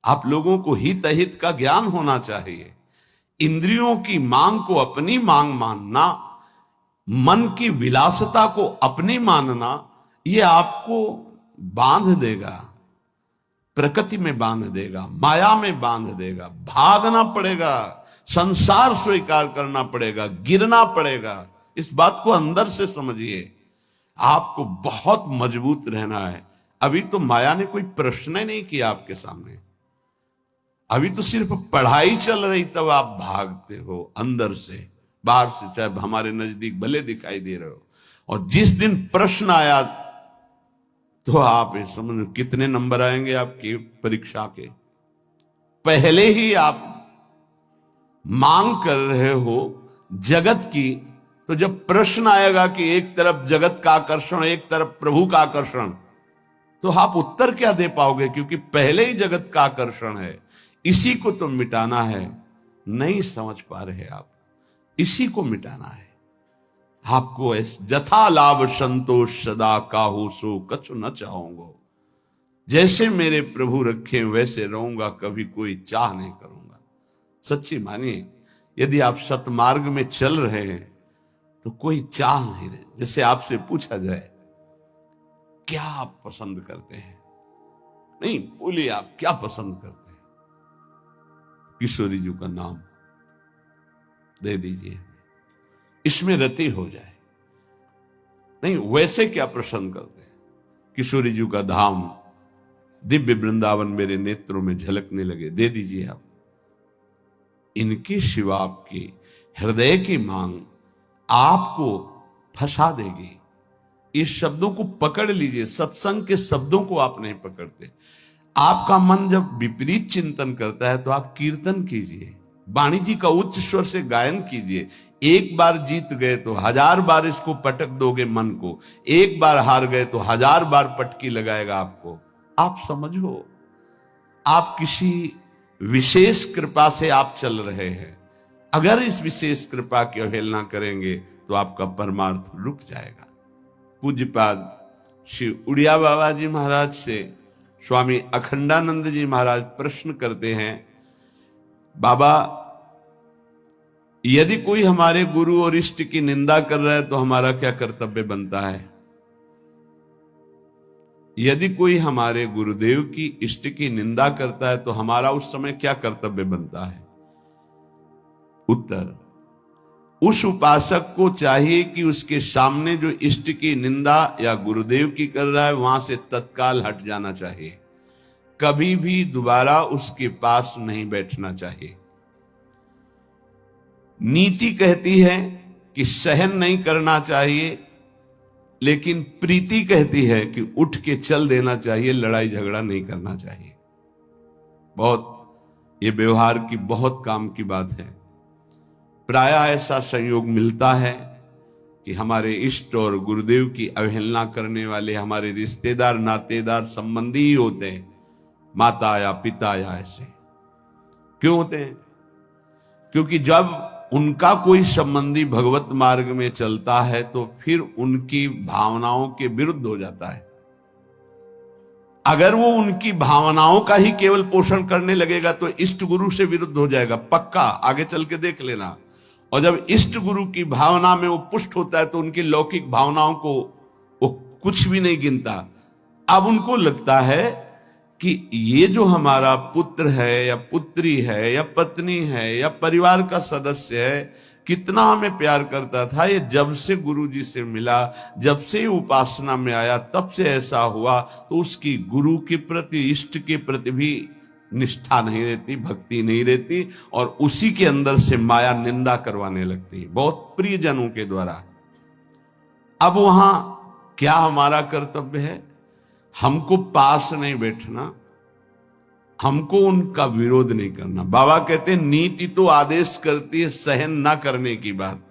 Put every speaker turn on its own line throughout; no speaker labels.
आप लोगों को हित अहित का ज्ञान होना चाहिए। इंद्रियों की मांग को अपनी मांग मानना, मन की विलासता को अपनी मानना, यह आपको बांध देगा, प्रकृति में बांध देगा, माया में बांध देगा। भागना पड़ेगा, संसार स्वीकार करना पड़ेगा, गिरना पड़ेगा। इस बात को अंदर से समझिए। आपको बहुत मजबूत रहना है। अभी तो माया ने कोई प्रश्न ही नहीं किया आपके सामने। अभी तो सिर्फ पढ़ाई चल रही, तब आप भागते हो अंदर से, बाहर से चाहे हमारे नजदीक भले दिखाई दे रहे हो। और जिस दिन प्रश्न आया तो आप ये समझ कितने नंबर आएंगे आपकी परीक्षा के। पहले ही आप मांग कर रहे हो जगत की, तो जब प्रश्न आएगा कि एक तरफ जगत का आकर्षण, एक तरफ प्रभु का आकर्षण, तो आप उत्तर क्या दे पाओगे? क्योंकि पहले ही जगत का आकर्षण है, इसी को तो मिटाना है। नहीं समझ पा रहे आप, इसी को मिटाना है आपको। जथा लाभ संतोष सदा काहू सो कछु न चाहूंगो। जैसे मेरे प्रभु रखे वैसे रहूंगा, कभी कोई चाह नहीं करूंगा। सच्ची मानिए, यदि आप सतमार्ग में चल रहे हैं तो कोई चाह नहीं रहे। जैसे आपसे पूछा जाए क्या आप पसंद करते हैं, नहीं बोलिए आप क्या पसंद करते हैं, किशोरी जी का नाम दे दीजिए, इसमें रति हो जाए। नहीं, वैसे क्या पसंद करते हैं? किशोरी जी का धाम, दिव्य वृंदावन मेरे नेत्रों में झलकने लगे, दे दीजिए आप। इनकी शिवा आपकी हृदय की मांग आपको फंसा देगी। इस शब्दों को पकड़ लीजिए। सत्संग के शब्दों को आप नहीं पकड़ते। आपका मन जब विपरीत चिंतन करता है तो आप कीर्तन कीजिए, वाणी जी का उच्च स्वर से गायन कीजिए। एक बार जीत गए तो 1000 बार इसको पटक दोगे मन को, एक बार हार गए तो 1000 बार पटकी लगाएगा आपको। आप समझो, आप किसी विशेष कृपा से आप चल रहे हैं। अगर इस विशेष कृपा की अवहेलना करेंगे तो आपका परमार्थ रुक जाएगा। पूज्यपाद श्री उड़िया बाबा जी महाराज से स्वामी अखंडानंद जी महाराज प्रश्न करते हैं, बाबा यदि कोई हमारे गुरु और इष्ट की निंदा कर रहा है तो हमारा क्या कर्तव्य बनता है? यदि कोई हमारे गुरुदेव की इष्ट की निंदा करता है तो हमारा उस समय क्या कर्तव्य बनता है? उत्तर, उस उपासक को चाहिए कि उसके सामने जो इष्ट की निंदा या गुरुदेव की कर रहा है वहां से तत्काल हट जाना चाहिए। कभी भी दोबारा उसके पास नहीं बैठना चाहिए। नीति कहती है कि सहन नहीं करना चाहिए, लेकिन प्रीति कहती है कि उठ के चल देना चाहिए, लड़ाई झगड़ा नहीं करना चाहिए। बहुत ये व्यवहार की बहुत काम की बात है। प्राय ऐसा संयोग मिलता है कि हमारे इष्ट और गुरुदेव की अवहेलना करने वाले हमारे रिश्तेदार, नातेदार, संबंधी ही होते हैं, माता या पिता या ऐसे। क्यों होते हैं? क्योंकि जब उनका कोई संबंधी भगवत मार्ग में चलता है तो फिर उनकी भावनाओं के विरुद्ध हो जाता है। अगर वो उनकी भावनाओं का ही केवल पोषण करने लगेगा तो इष्ट गुरु से विरुद्ध हो जाएगा, पक्का, आगे चल के देख लेना। और जब इष्ट गुरु की भावना में वो पुष्ट होता है तो उनकी लौकिक भावनाओं को वो कुछ भी नहीं गिनता। अब उनको लगता है कि ये जो हमारा पुत्र है या पुत्री है या पत्नी है या परिवार का सदस्य है, कितना हमें प्यार करता था, ये जब से गुरु जी से मिला, जब से उपासना में आया, तब से ऐसा हुआ। तो उसकी गुरु के प्रति, इष्ट के प्रति भी निष्ठा नहीं रहती, भक्ति नहीं रहती, और उसी के अंदर से माया निंदा करवाने लगती, बहुत प्रियजनों के द्वारा। अब वहां क्या हमारा कर्तव्य है? हमको पास नहीं बैठना, हमको उनका विरोध नहीं करना। बाबा कहते हैं नीति तो आदेश करती है सहन ना करने की बात।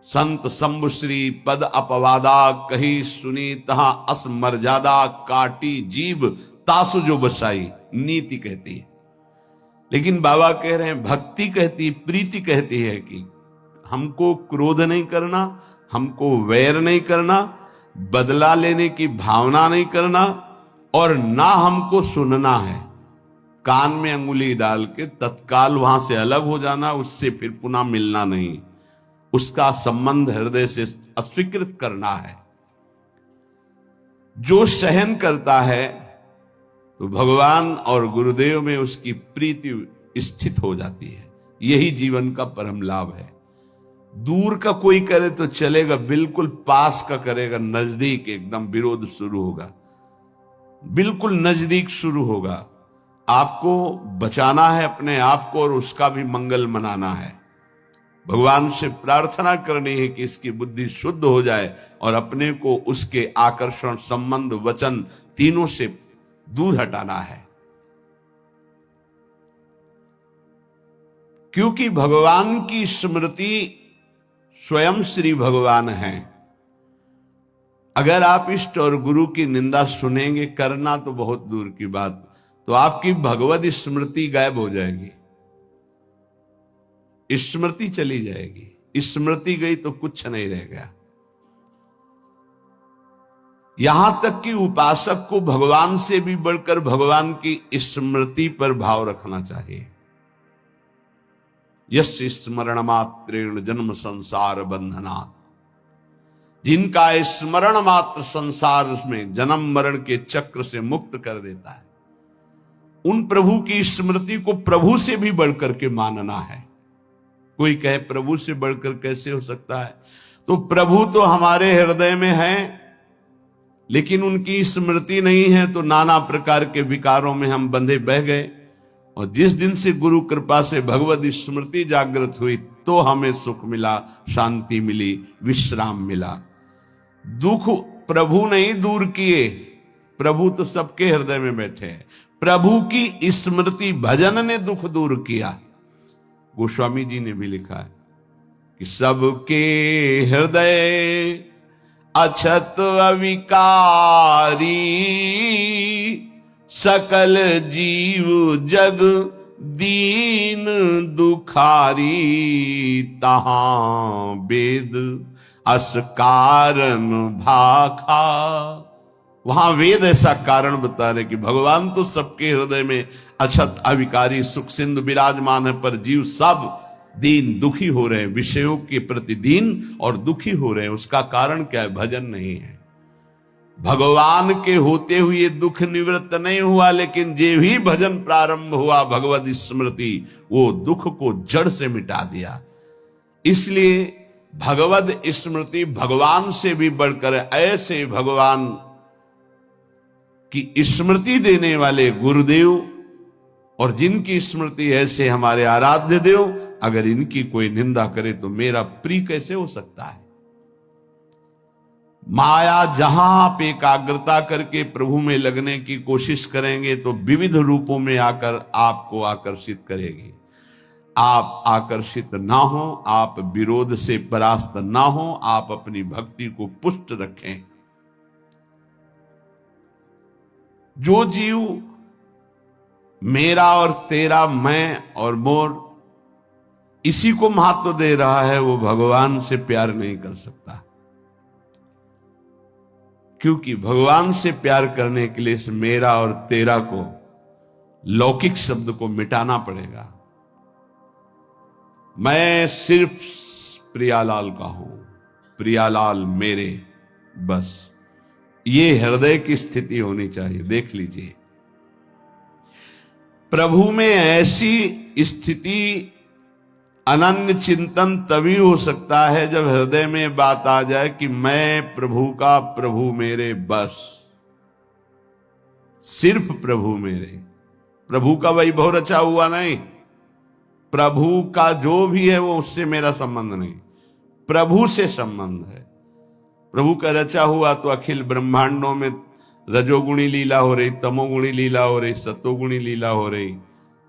संत शंभुश्री पद अपवादा कही सुनी तहां अस मर्यादा काटी जीव तासु जो बसाई, नीति कहती है। लेकिन बाबा कह रहे हैं भक्ति कहती, प्रीति कहती है कि हमको क्रोध नहीं करना, हमको वैर नहीं करना, बदला लेने की भावना नहीं करना, और ना हमको सुनना है। कान में अंगुली डाल के तत्काल वहां से अलग हो जाना, उससे फिर पुनः मिलना नहीं, उसका संबंध हृदय से अस्वीकृत करना है। जो सहन करता है तो भगवान और गुरुदेव में उसकी प्रीति स्थित हो जाती है। यही जीवन का परम लाभ है। दूर का कोई करे तो चलेगा, बिल्कुल पास का करेगा, नजदीक एकदम विरोध शुरू होगा, बिल्कुल नजदीक शुरू होगा। आपको बचाना है अपने आप को और उसका भी मंगल मनाना है। भगवान से प्रार्थना करनी है कि इसकी बुद्धि शुद्ध हो जाए और अपने को उसके आकर्षण, संबंध, वचन तीनों से दूर हटाना है। क्योंकि भगवान की स्मृति स्वयं श्री भगवान है। अगर आप इष्ट और गुरु की निंदा सुनेंगे, करना तो बहुत दूर की बात, तो आपकी भगवत स्मृति गायब हो जाएगी, स्मृति चली जाएगी। स्मृति गई तो कुछ नहीं रह गया। यहां तक कि उपासक को भगवान से भी बढ़कर भगवान की स्मृति पर भाव रखना चाहिए। यस्य स्मरण मात्रेण जन्म संसार बंधनात्, जिनका स्मरण मात्र संसार में जन्म मरण के चक्र से मुक्त कर देता है, उन प्रभु की स्मृति को प्रभु से भी बढ़कर के मानना है। कोई कहे प्रभु से बढ़कर कैसे हो सकता है? तो प्रभु तो हमारे हृदय में है, लेकिन उनकी स्मृति नहीं है, तो नाना प्रकार के विकारों में हम बंधे बह गए। और जिस दिन से गुरु कृपा से भगवत स्मृति जागृत हुई, तो हमें सुख मिला, शांति मिली, विश्राम मिला। दुख प्रभु नहीं दूर किए, प्रभु तो सबके हृदय में बैठे हैं। प्रभु की स्मृति भजन ने दुख दूर किया। गोस्वामी जी ने भी लिखा है कि सबके हृदय अछत अविकारी, सकल जीव जग दीन दुखारी, तहां वेद अस कारण भाखा। वहां वेद ऐसा कारण बता रहे कि भगवान तो सबके हृदय में अछत अविकारी सुख सिंधु विराजमान है, पर जीव सब दीन दुखी हो रहे हैं, विषयों के प्रति दीन और दुखी हो रहे हैं। उसका कारण क्या है? भजन नहीं है। भगवान के होते हुए दुख निवृत्त नहीं हुआ, लेकिन जे भी भजन प्रारंभ हुआ भगवत स्मृति, वो दुख को जड़ से मिटा दिया। इसलिए भगवत स्मृति भगवान से भी बढ़कर, ऐसे भगवान की स्मृति देने वाले गुरुदेव और जिनकी स्मृति ऐसे हमारे आराध्य देव, अगर इनकी कोई निंदा करे तो मेरा प्रिय कैसे हो सकता है? माया जहां आप एकाग्रता करके प्रभु में लगने की कोशिश करेंगे तो विविध रूपों में आकर आपको आकर्षित करेगी। आप आकर्षित ना हो, आप विरोध से परास्त ना हो, आप अपनी भक्ति को पुष्ट रखें। जो जीव मेरा और तेरा, मैं और मोर, इसी को महत्व दे रहा है, वो भगवान से प्यार नहीं कर सकता। क्योंकि भगवान से प्यार करने के लिए इस मेरा और तेरा को, लौकिक शब्द को मिटाना पड़ेगा। मैं सिर्फ प्रियालाल का हूं, प्रियालाल मेरे, बस ये हृदय की स्थिति होनी चाहिए। देख लीजिए, प्रभु में ऐसी स्थिति, अनन्य चिंतन तभी हो सकता है जब हृदय में बात आ जाए कि मैं प्रभु का, प्रभु मेरे, बस सिर्फ प्रभु मेरे। प्रभु का वैभव रचा हुआ नहीं, प्रभु का जो भी है वो, उससे मेरा संबंध नहीं, प्रभु से संबंध है। प्रभु का रचा हुआ तो अखिल ब्रह्मांडों में रजोगुणी लीला हो रही, तमोगुणी लीला हो रही, सतोगुणी लीला हो रही,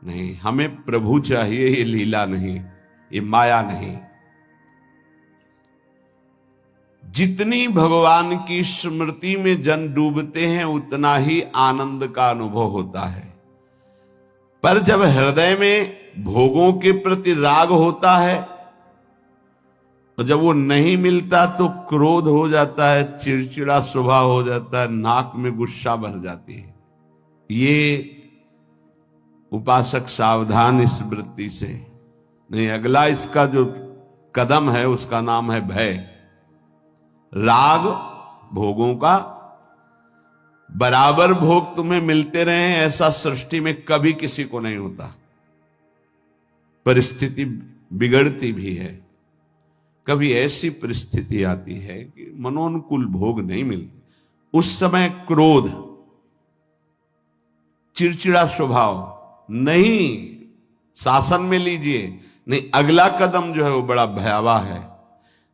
नहीं, हमें प्रभु चाहिए। ये लीला नहीं, ये माया नहीं। जितनी भगवान की स्मृति में जन डूबते हैं, उतना ही आनंद का अनुभव होता है। पर जब हृदय में भोगों के प्रति राग होता है, तो जब वो नहीं मिलता तो क्रोध हो जाता है, चिड़चिड़ा स्वभाव हो जाता है, नाक में गुस्सा भर जाती है। ये उपासक सावधान इस वृत्ति से। नहीं, अगला इसका जो कदम है उसका नाम है भय। राग भोगों का, बराबर भोग तुम्हें मिलते रहे ऐसा सृष्टि में कभी किसी को नहीं होता। परिस्थिति बिगड़ती भी है, कभी ऐसी परिस्थिति आती है कि मनोनुकूल भोग नहीं मिलते। उस समय क्रोध, चिड़चिड़ा स्वभाव, नहीं शासन में लीजिए, नहीं अगला कदम जो है वो बड़ा भयावह है।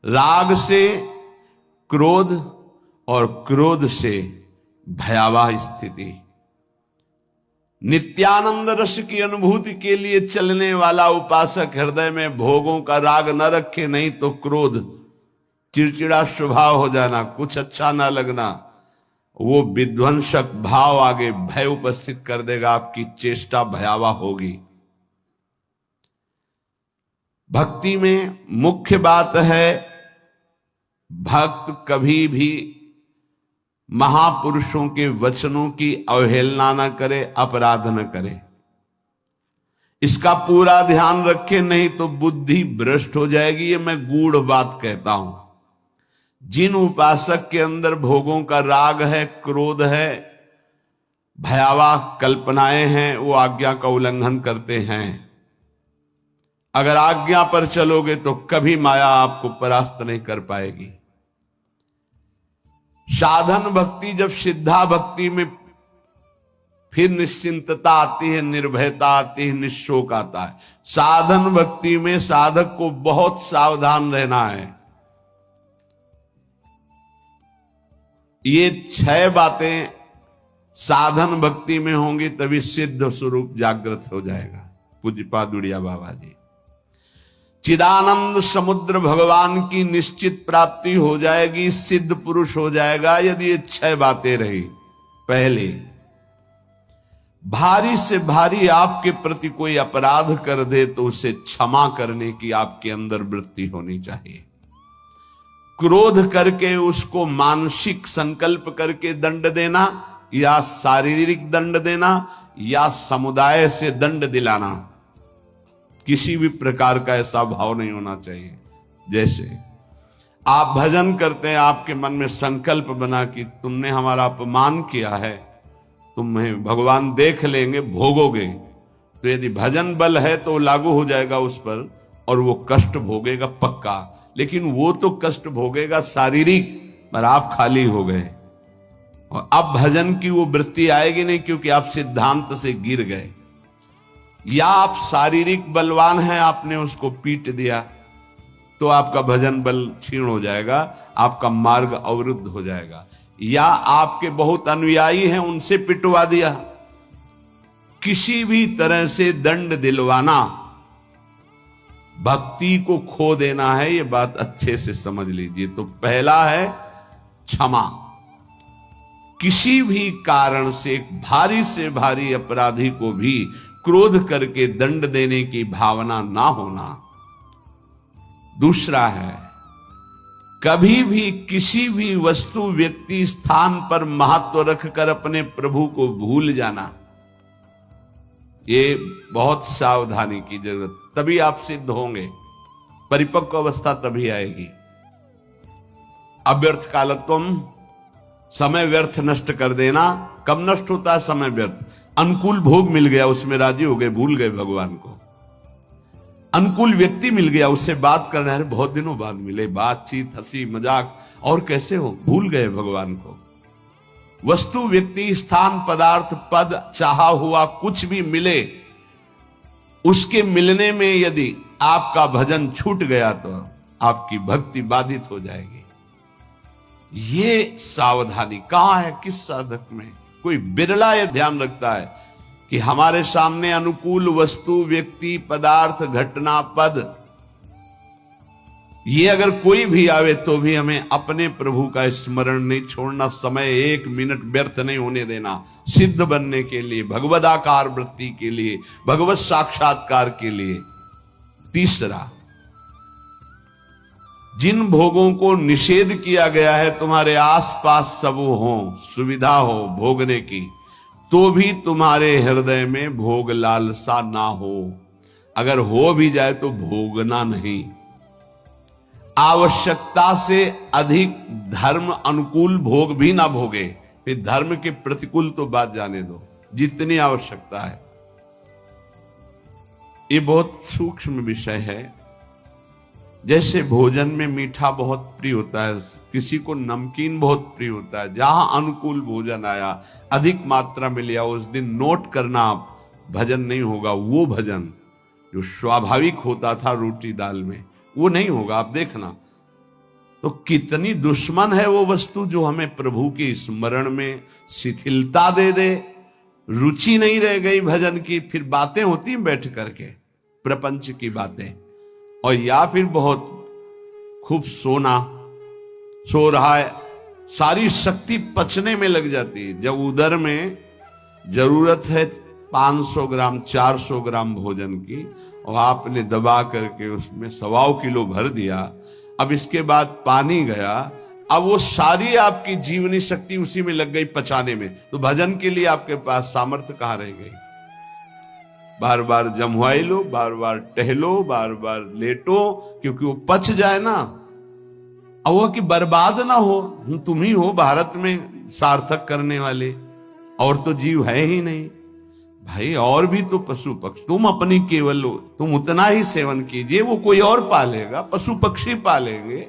राग से क्रोध और क्रोध से भयावह स्थिति। नित्यानंद रस की अनुभूति के लिए चलने वाला उपासक हृदय में भोगों का राग न रखे, नहीं तो क्रोध, चिड़चिड़ा स्वभाव हो जाना, कुछ अच्छा ना लगना, वो विध्वंसक भाव आगे भय उपस्थित कर देगा, आपकी चेष्टा भयावह होगी। भक्ति में मुख्य बात है भक्त कभी भी महापुरुषों के वचनों की अवहेलना न करे, अपराध न करे। इसका पूरा ध्यान रखे, नहीं तो बुद्धि भ्रष्ट हो जाएगी। ये मैं गूढ़ बात कहता हूं। जिन उपासक के अंदर भोगों का राग है, क्रोध है, भयावह कल्पनाएं हैं, वो आज्ञा का उल्लंघन करते हैं। अगर आज्ञा पर चलोगे तो कभी माया आपको परास्त नहीं कर पाएगी। साधन भक्ति, जब सिद्धा भक्ति में फिर निश्चिंतता आती है, निर्भयता आती है, निशोक आता है। साधन भक्ति में साधक को बहुत सावधान रहना है। ये 6 बातें साधन भक्ति में होंगी तभी सिद्ध स्वरूप जागृत हो जाएगा। पूज्यपाद उड़िया बाबा जी, चिदानंद समुद्र भगवान की निश्चित प्राप्ति हो जाएगी, सिद्ध पुरुष हो जाएगा यदि ये 6 बातें रही। पहले, भारी से भारी आपके प्रति कोई अपराध कर दे तो उसे क्षमा करने की आपके अंदर वृत्ति होनी चाहिए। क्रोध करके उसको मानसिक संकल्प करके दंड देना, या शारीरिक दंड देना, या समुदाय से दंड दिलाना, किसी भी प्रकार का ऐसा भाव नहीं होना चाहिए। जैसे आप भजन करते हैं, आपके मन में संकल्प बना कि तुमने हमारा अपमान किया है, तुम्हें भगवान देख लेंगे, भोगोगे। तो यदि भजन बल है तो लागू हो जाएगा उस पर और वो कष्ट भोगेगा पक्का। लेकिन वो तो कष्ट भोगेगा शारीरिक, पर आप खाली हो गए। और अब भजन की वो वृत्ति आएगी नहीं, क्योंकि आप सिद्धांत से गिर गए। या आप शारीरिक बलवान हैं, आपने उसको पीट दिया तो आपका भजन बल क्षीण हो जाएगा, आपका मार्ग अवरुद्ध हो जाएगा। या आपके बहुत अनुयायी हैं, उनसे पिटवा दिया। किसी भी तरह से दंड दिलवाना भक्ति को खो देना है, ये बात अच्छे से समझ लीजिए। तो पहला है क्षमा। किसी भी कारण से एक भारी से भारी अपराधी को भी क्रोध करके दंड देने की भावना ना होना। दूसरा है, कभी भी किसी भी वस्तु, व्यक्ति, स्थान पर महत्व रखकर अपने प्रभु को भूल जाना, ये बहुत सावधानी की जरूरत। तभी आप सिद्ध होंगे, परिपक्व अवस्था तभी आएगी। अव्यर्थ कालत्वम, समय व्यर्थ नष्ट कर देना। कब नष्ट होता है समय व्यर्थ? अनुकूल भोग मिल गया, उसमें राजी हो गए, भूल गए भगवान को। अनुकूल व्यक्ति मिल गया, उससे बात करना है, बहुत दिनों बाद मिले, बातचीत, हंसी मजाक, और कैसे हो, भूल गए भगवान को। वस्तु, व्यक्ति, स्थान, पदार्थ, पद, चाहा हुआ कुछ भी मिले, उसके मिलने में यदि आपका भजन छूट गया तो आपकी भक्ति बाधित हो जाएगी। ये सावधानी कहां है, किस साधक में? कोई बिरला यह ध्यान रखता है कि हमारे सामने अनुकूल वस्तु, व्यक्ति, पदार्थ, घटना, पद, ये अगर कोई भी आवे तो भी हमें अपने प्रभु का स्मरण नहीं छोड़ना। समय 1 मिनट व्यर्थ नहीं होने देना, सिद्ध बनने के लिए, भगवदाकार वृत्ति के लिए, भगवत साक्षात्कार के लिए। तीसरा, जिन भोगों को निषेध किया गया है, तुम्हारे आसपास सब हो, सुविधा हो भोगने की, तो भी तुम्हारे हृदय में भोग लालसा ना हो। अगर हो भी जाए तो भोगना नहीं। आवश्यकता से अधिक धर्म अनुकूल भोग भी ना भोगे। फिर धर्म के प्रतिकूल तो बात जाने दो, जितनी आवश्यकता है। ये बहुत सूक्ष्म विषय है। जैसे भोजन में मीठा बहुत प्रिय होता है, किसी को नमकीन बहुत प्रिय होता है। जहां अनुकूल भोजन आया, अधिक मात्रा में लिया, उस दिन नोट करना, आप भजन नहीं होगा। वो भजन जो स्वाभाविक होता था रोटी दाल में, वो नहीं होगा, आप देखना। तो कितनी दुश्मन है वो वस्तु जो हमें प्रभु के स्मरण में शिथिलता दे दे। रुचि नहीं रह गई भजन की, फिर बातें होती हैं बैठ करके, प्रपंच की बातें, और या फिर बहुत खूब सो रहा है, सारी शक्ति पचने में लग जाती है। जब उदर में जरूरत है 500 ग्राम 400 ग्राम भोजन की, और आपने दबा करके उसमें 1.25 किलो भर दिया, अब इसके बाद पानी गया, अब वो सारी आपकी जीवनी शक्ति उसी में लग गई पचाने में, तो भजन के लिए आपके पास सामर्थ्य कहां रह गई। बार बार जमवाई लो, बार बार टहलो, बार बार लेटो, क्योंकि वो पच जाए ना, और वो कि बर्बाद ना हो। तुम ही हो भारत में सार्थक करने वाले, और तो जीव है ही नहीं भाई। और भी तो पशु पक्षी, तुम अपनी केवल हो, तुम उतना ही सेवन कीजिए, वो कोई और पालेगा, पशु पक्षी पालेंगे,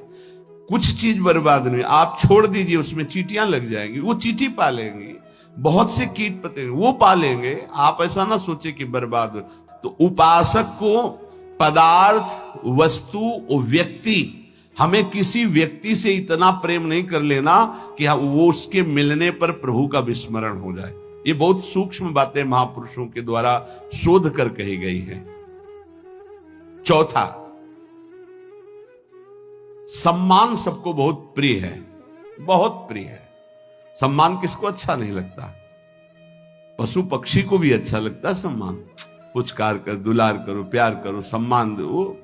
कुछ चीज बर्बाद नहीं। आप छोड़ दीजिए, उसमें चींटियां लग जाएंगी, वो चींटी पालेंगी, बहुत से कीट पतंगे वो पालेंगे। आप ऐसा ना सोचे कि बर्बाद हो। तो उपासक को पदार्थ, वस्तु, व्यक्ति, हमें किसी व्यक्ति से इतना प्रेम नहीं कर लेना कि वो उसके मिलने पर प्रभु का विस्मरण हो जाए। ये बहुत सूक्ष्म बातें महापुरुषों के द्वारा शोध कर कही गई हैं। चौथा, सम्मान सबको बहुत प्रिय है, बहुत प्रिय है। सम्मान किसको अच्छा नहीं लगता? पशु पक्षी को भी अच्छा लगता है सम्मान। पुचकार कर, दुलार करो, प्यार करो, सम्मान दो।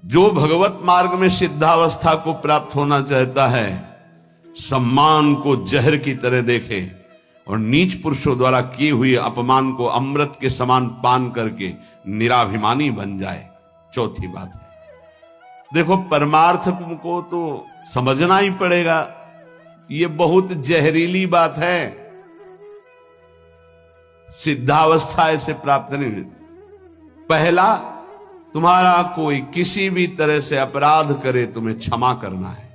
जो भगवत मार्ग में सिद्धावस्था को प्राप्त होना चाहता है, सम्मान को जहर की तरह देखे और नीच पुरुषों द्वारा किए हुए अपमान को अमृत के समान पान करके निराभिमानी बन जाए। चौथी बात है, देखो परमार्थ को तो समझना ही पड़ेगा। ये बहुत जहरीली बात है। सिद्धावस्था ऐसे प्राप्त नहीं होती। पहला, तुम्हारा कोई किसी भी तरह से अपराध करे, तुम्हें क्षमा करना है।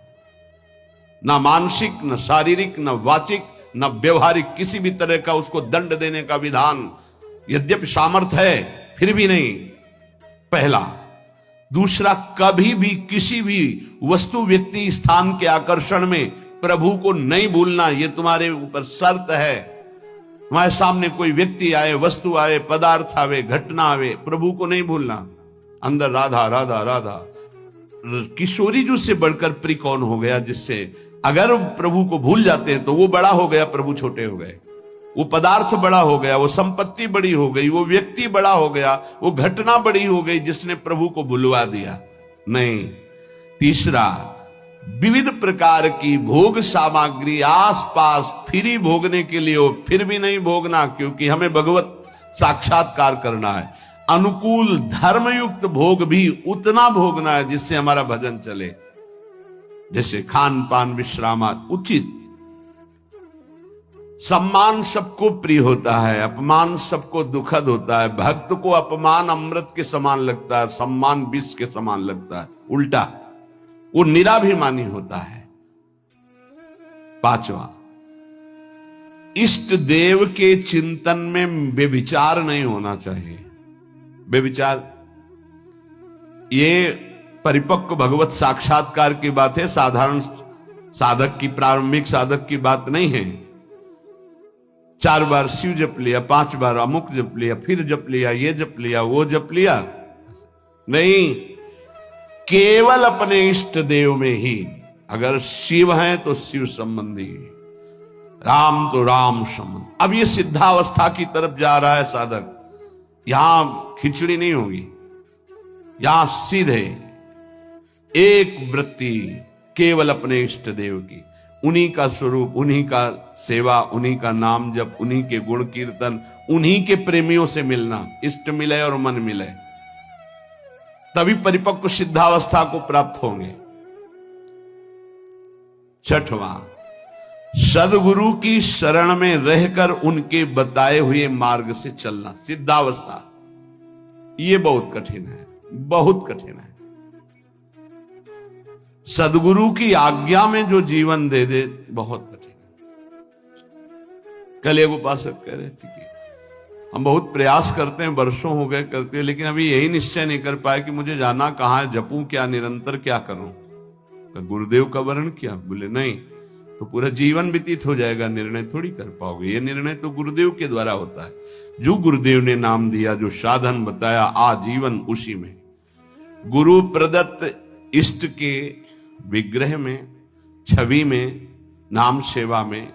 ना मानसिक, न शारीरिक, न वाचिक, न व्यवहारिक, किसी भी तरह का उसको दंड देने का विधान, यद्यपि सामर्थ्य है फिर भी नहीं। पहला। दूसरा, कभी भी किसी भी वस्तु, व्यक्ति, स्थान के आकर्षण में प्रभु को नहीं भूलना। यह तुम्हारे ऊपर शर्त है। तुम्हारे सामने कोई व्यक्ति आए, वस्तु आए, पदार्थ आवे, घटना आवे, प्रभु को नहीं भूलना। अंदर राधा राधा राधा, किशोरी जी से बढ़कर प्रिय कौन हो गया, जिससे अगर प्रभु को भूल जाते हैं तो वो बड़ा हो गया, प्रभु छोटे हो गए। वो पदार्थ बड़ा हो गया, वो संपत्ति बड़ी हो गई, वो व्यक्ति बड़ा हो गया, वो घटना बड़ी हो गई जिसने प्रभु को भुलवा दिया। नहीं। तीसरा, विविध प्रकार की भोग सामग्री आसपास फ्री भोगने के लिए हो, फिर भी नहीं भोगना, क्योंकि हमें भगवत साक्षात्कार करना है। अनुकूल धर्मयुक्त भोग भी उतना भोगना है जिससे हमारा भजन चले। जैसे खान पान, विश्रामात उचित। सम्मान सबको प्रिय होता है, अपमान सबको दुखद होता है। भक्त को अपमान अमृत के समान लगता है, सम्मान विष के समान लगता है। उल्टा, वो निराभिमानी होता है। पांचवा, इष्ट देव के चिंतन में बेविचार नहीं होना चाहिए। बेविचार, ये परिपक्व भगवत साक्षात्कार की बात है, साधारण साधक की, प्रारंभिक साधक की बात नहीं है। 4 बार शिव जप लिया, 5 बार अमुक जप लिया, फिर जप लिया, ये जप लिया, वो जप लिया, नहीं। केवल अपने इष्ट देव में ही। अगर शिव है तो शिव संबंधी, राम तो राम संबंधी। अब ये सिद्धावस्था की तरफ जा रहा है साधक। यहां खिचड़ी नहीं होगी, यहां सीधे एक वृत्ति केवल अपने इष्ट देव की। उन्हीं का स्वरूप, उन्हीं का सेवा, उन्हीं का नाम जप, उन्हीं के गुण कीर्तन, उन्हीं के प्रेमियों से मिलना, इष्ट मिले और मन मिले, तभी परिपक्व सिद्धावस्था को प्राप्त होंगे। छठवां, सदगुरु की शरण में रहकर उनके बताए हुए मार्ग से चलना। सिद्धावस्था ये बहुत कठिन है, बहुत कठिन है। सदगुरु की आज्ञा में जो जीवन दे दे, बहुत कठिन है। कल एक उपासक कह रहे थे कि हम बहुत प्रयास करते हैं, वर्षों हो गए करते हैं, लेकिन अभी यही निश्चय नहीं कर पाए कि मुझे जाना कहां है, जपूं क्या, निरंतर क्या करूं। तो गुरुदेव का वर्ण किया, बोले नहीं तो पूरा जीवन व्यतीत हो जाएगा, निर्णय थोड़ी कर पाओगे। ये निर्णय तो गुरुदेव के द्वारा होता है। जो गुरुदेव ने नाम दिया, जो साधन बताया, आजीवन उसी में। गुरु प्रदत्त इष्ट के विग्रह में, छवि में, नाम सेवा में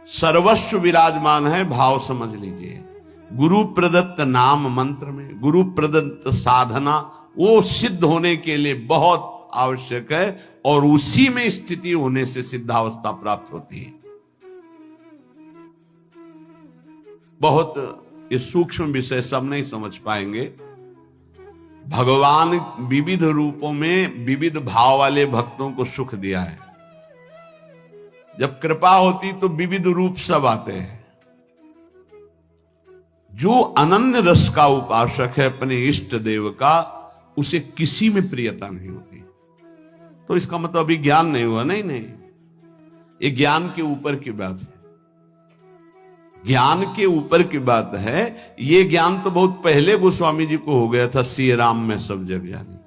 सर्वस्व विराजमान है, भाव समझ लीजिए। गुरु प्रदत्त नाम मंत्र में, गुरु प्रदत्त साधना वो सिद्ध होने के लिए बहुत आवश्यक है, और उसी में स्थिति होने से सिद्धावस्था प्राप्त होती है। बहुत ये सूक्ष्म विषय सब नहीं समझ पाएंगे। भगवान विविध रूपों में विविध भाव वाले भक्तों को सुख दिया है। जब कृपा होती तो विविध रूप सब आते हैं। जो अनन्य रस का उपासक है अपने इष्ट देव का, उसे किसी में प्रियता नहीं होती। तो इसका मतलब अभी ज्ञान नहीं हुआ, नहीं नहीं, ये ज्ञान के ऊपर की बात है। ज्ञान के ऊपर की बात है। ये ज्ञान तो बहुत पहले गोस्वामी जी को हो गया था, सिय राम में सब जग जानी।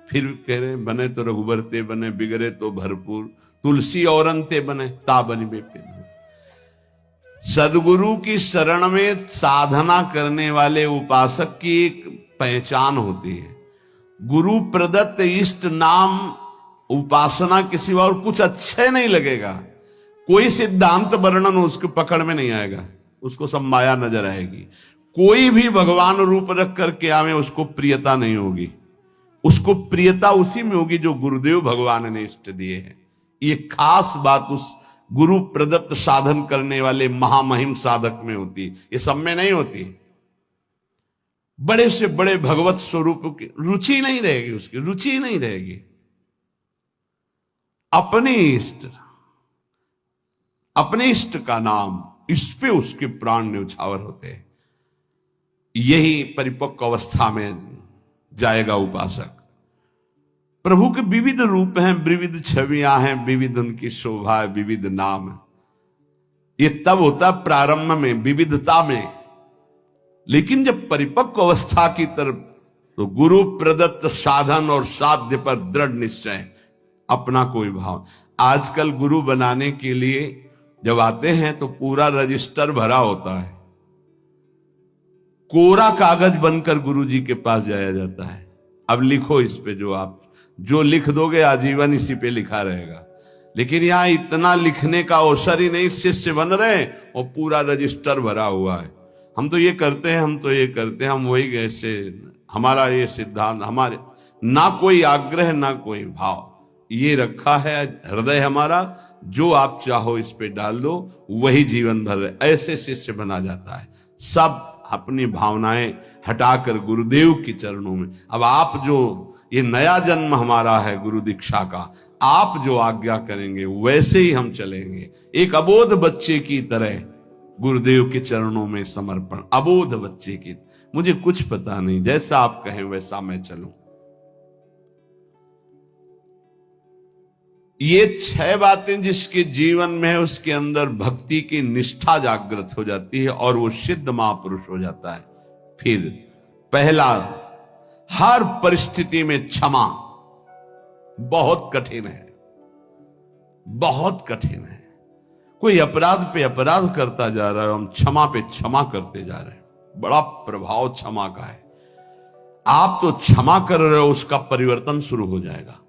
फिर कह रहे बने तो रघुबर ते बने, बिगड़े तो भरपूर, तुलसी और अंते बने, ता बनी बेपे। सदगुरु की शरण में साधना करने वाले उपासक की एक पहचान होती है। गुरु प्रदत्त इष्ट नाम उपासना के सिवा और कुछ अच्छे नहीं लगेगा। कोई सिद्धांत वर्णन उसके पकड़ में नहीं आएगा, उसको सब माया नजर आएगी। कोई भी भगवान रूप रख करके आवे, उसको प्रियता नहीं होगी। उसको प्रियता उसी में होगी जो गुरुदेव भगवान ने इष्ट दिए हैं। ये खास बात उस गुरु प्रदत्त साधन करने वाले महामहिम साधक में होती, ये सब में नहीं होती। बड़े से बड़े भगवत स्वरूप की रुचि नहीं रहेगी, उसकी रुचि नहीं रहेगी। अपने इष्ट का नाम, इस पे उसके प्राण न्यौछावर होते हैं। यही परिपक्व अवस्था में जाएगा उपासक। प्रभु के विविध रूप हैं, विविध छवियां हैं, विविध उनकी शोभा है, विविध नाम है। ये तब होता प्रारंभ में, विविधता में। लेकिन जब परिपक्व अवस्था की तरफ, तो गुरु प्रदत्त साधन और साध्य पर दृढ़ निश्चय, अपना कोई भाव। आजकल गुरु बनाने के लिए जब आते हैं तो पूरा रजिस्टर भरा होता है। कोरा कागज बनकर गुरु जी के पास जाया जाता है, अब लिखो इस पे, जो लिख दोगे आजीवन इसी पे लिखा रहेगा। लेकिन यहां इतना लिखने का अवसर ही नहीं, शिष्य बन रहे और पूरा रजिस्टर भरा हुआ है। हम तो ये करते हैं, हम तो ये करते हैं, हम वही ऐसे, हमारा ये सिद्धांत, हमारे ना कोई आग्रह ना कोई भाव, ये रखा है हृदय हमारा, जो आप चाहो इस पे डाल दो, वही जीवन भर ऐसे शिष्य बना जाता है। सब अपनी भावनाएं हटाकर गुरुदेव के चरणों में। अब आप जो, ये नया जन्म हमारा है गुरु दीक्षा का, आप जो आज्ञा करेंगे वैसे ही हम चलेंगे। एक अबोध बच्चे की तरह गुरुदेव के चरणों में समर्पण। अबोध बच्चे की, मुझे कुछ पता नहीं, जैसा आप कहें वैसा मैं चलूं। ये 6 बातें जिसके जीवन में है, उसके अंदर भक्ति की निष्ठा जागृत हो जाती है और वो सिद्ध महापुरुष हो जाता है। फिर पहला, हर परिस्थिति में क्षमा। बहुत कठिन है, बहुत कठिन है। कोई अपराध पे अपराध करता जा रहा है, हम क्षमा पे क्षमा करते जा रहे हैं। बड़ा प्रभाव क्षमा का है। आप तो क्षमा कर रहे हो, उसका परिवर्तन शुरू हो जाएगा।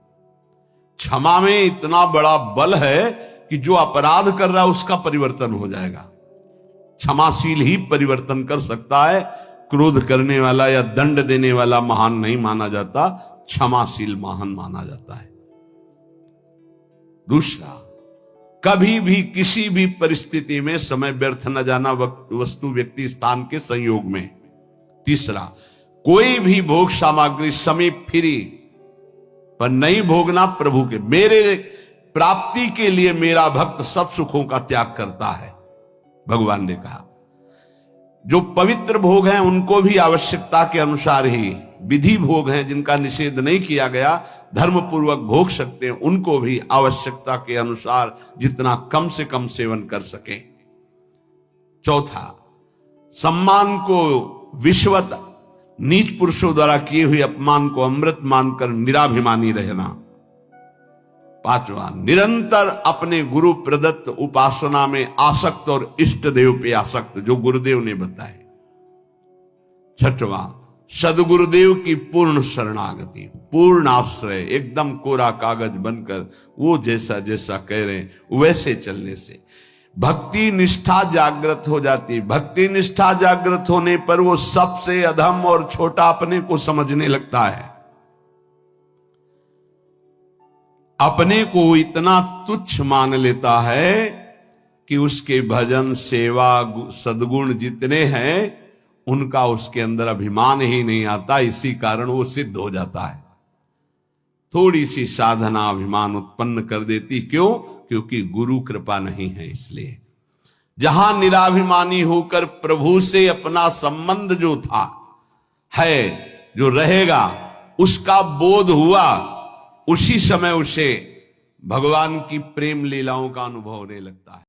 क्षमा में इतना बड़ा बल है कि जो अपराध कर रहा है उसका परिवर्तन हो जाएगा। क्षमाशील ही परिवर्तन कर सकता है। क्रोध करने वाला या दंड देने वाला महान नहीं माना जाता, क्षमाशील महान माना जाता है। दूसरा, कभी भी किसी भी परिस्थिति में समय व्यर्थ न जाना, वस्तु व्यक्ति स्थान के संयोग में। तीसरा, कोई भी भोग सामग्री समीप फिरी पर नहीं भोगना प्रभु के। मेरे प्राप्ति के लिए मेरा भक्त सब सुखों का त्याग करता है, भगवान ने कहा। जो पवित्र भोग हैं उनको भी आवश्यकता के अनुसार ही, विधि भोग हैं जिनका निषेध नहीं किया गया, धर्म पूर्वक भोग सकते हैं, उनको भी आवश्यकता के अनुसार जितना कम से कम सेवन कर सके। चौथा, सम्मान को विश्वत नीच पुरुषों द्वारा किए हुए अपमान को अमृत मानकर निराभिमानी रहना। पांचवा, निरंतर अपने गुरु प्रदत्त उपासना में आसक्त और इष्ट देव पे आसक्त, जो गुरुदेव ने बताए। छठवां, सदगुरुदेव की पूर्ण शरणागति, पूर्ण आश्रय, एकदम कोरा कागज बनकर वो जैसा जैसा कह रहे हैं वैसे चलने से भक्ति निष्ठा जागृत हो जाती। भक्ति निष्ठा जागृत होने पर वो सबसे अधम और छोटा अपने को समझने लगता है, अपने को इतना तुच्छ मान लेता है कि उसके भजन सेवा सद्गुण जितने हैं उनका उसके अंदर अभिमान ही नहीं आता। इसी कारण वो सिद्ध हो जाता है। थोड़ी सी साधना अभिमान उत्पन्न कर देती, क्यों? क्योंकि गुरु कृपा नहीं है। इसलिए जहां निराभिमानी होकर प्रभु से अपना संबंध जो था है, जो रहेगा, उसका बोध हुआ, उसी समय उसे भगवान की प्रेम लीलाओं का अनुभव होने लगता है।